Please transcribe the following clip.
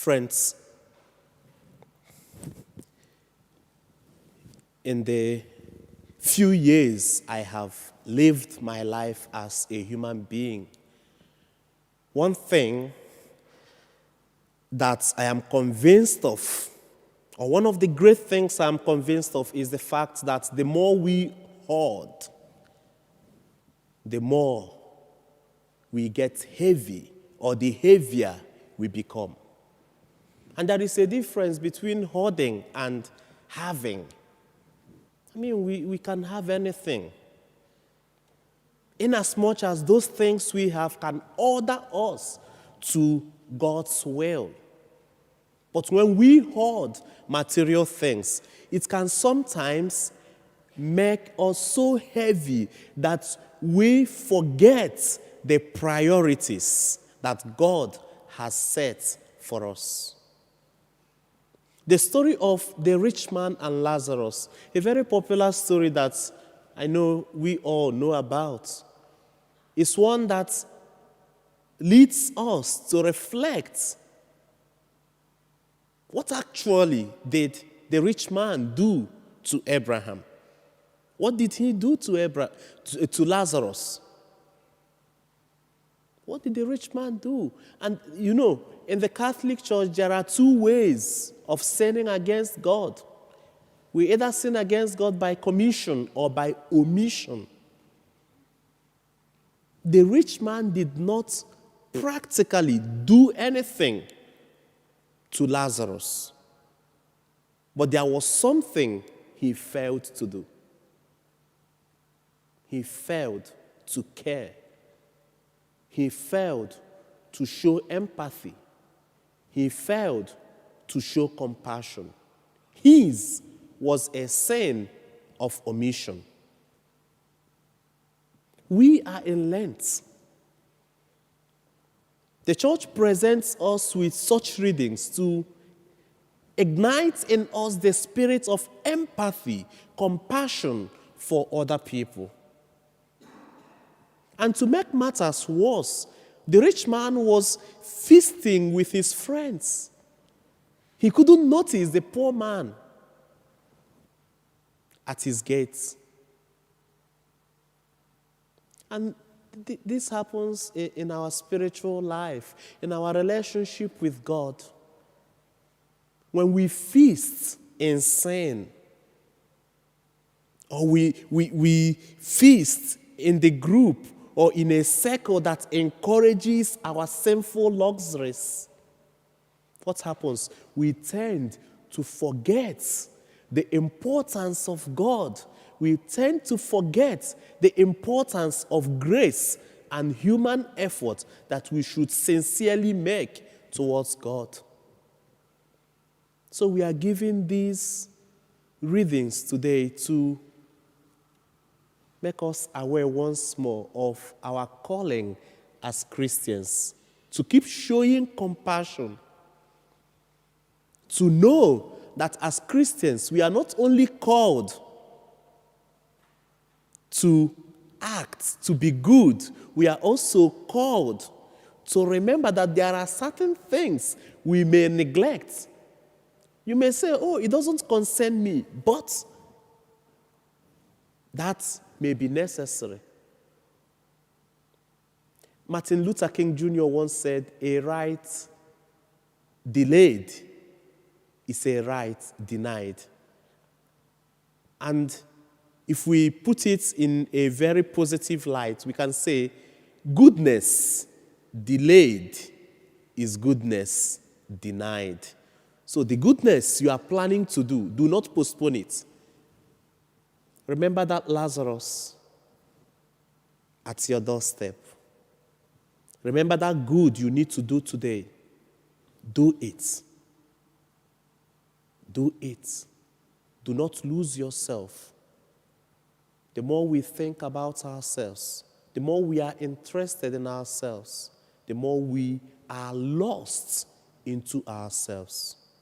Friends, in the few years I have lived my life as a human being, one thing that I am convinced of, or one of the great things I'm convinced of, is the fact that the more we hoard, the more we get heavy, or the heavier we become. And there is a difference between hoarding and having. I mean, we can have anything. Inasmuch as those things we have can order us to God's will. But when we hoard material things, it can sometimes make us so heavy that we forget the priorities that God has set for us. The story of the rich man and Lazarus, a very popular story that I know we all know about, is one that leads us to reflect what actually did the rich man do to Abraham. What did he do to Lazarus? What did the rich man do? And you know, in the Catholic Church, there are two ways of sinning against God. We either sin against God by commission or by omission. The rich man did not practically do anything to Lazarus, but there was something he failed to do. He failed to care. He failed to show empathy. He failed to show compassion. His was a sin of omission. We are in Lent. The church presents us with such readings to ignite in us the spirit of empathy, compassion for other people. And to make matters worse, the rich man was feasting with his friends. He couldn't notice the poor man at his gates. And this happens in our spiritual life, in our relationship with God. When we feast in sin, or we feast in the group or in a circle that encourages our sinful luxuries, what happens? We tend to forget the importance of God. We tend to forget the importance of grace and human effort that we should sincerely make towards God. So we are giving these readings today to make us aware once more of our calling as Christians, to keep showing compassion, to know that as Christians we are not only called to act, to be good, we are also called to remember that there are certain things we may neglect. You may say, oh, it doesn't concern me, but that may be necessary. Martin Luther King Jr. once said, a right delayed is a right denied. And if we put it in a very positive light, we can say, goodness delayed is goodness denied. So the goodness you are planning to do not postpone it. Remember that Lazarus at your doorstep. Remember that good you need to do today. Do it. Do it. Do not lose yourself. The more we think about ourselves, the more we are interested in ourselves, the more we are lost into ourselves.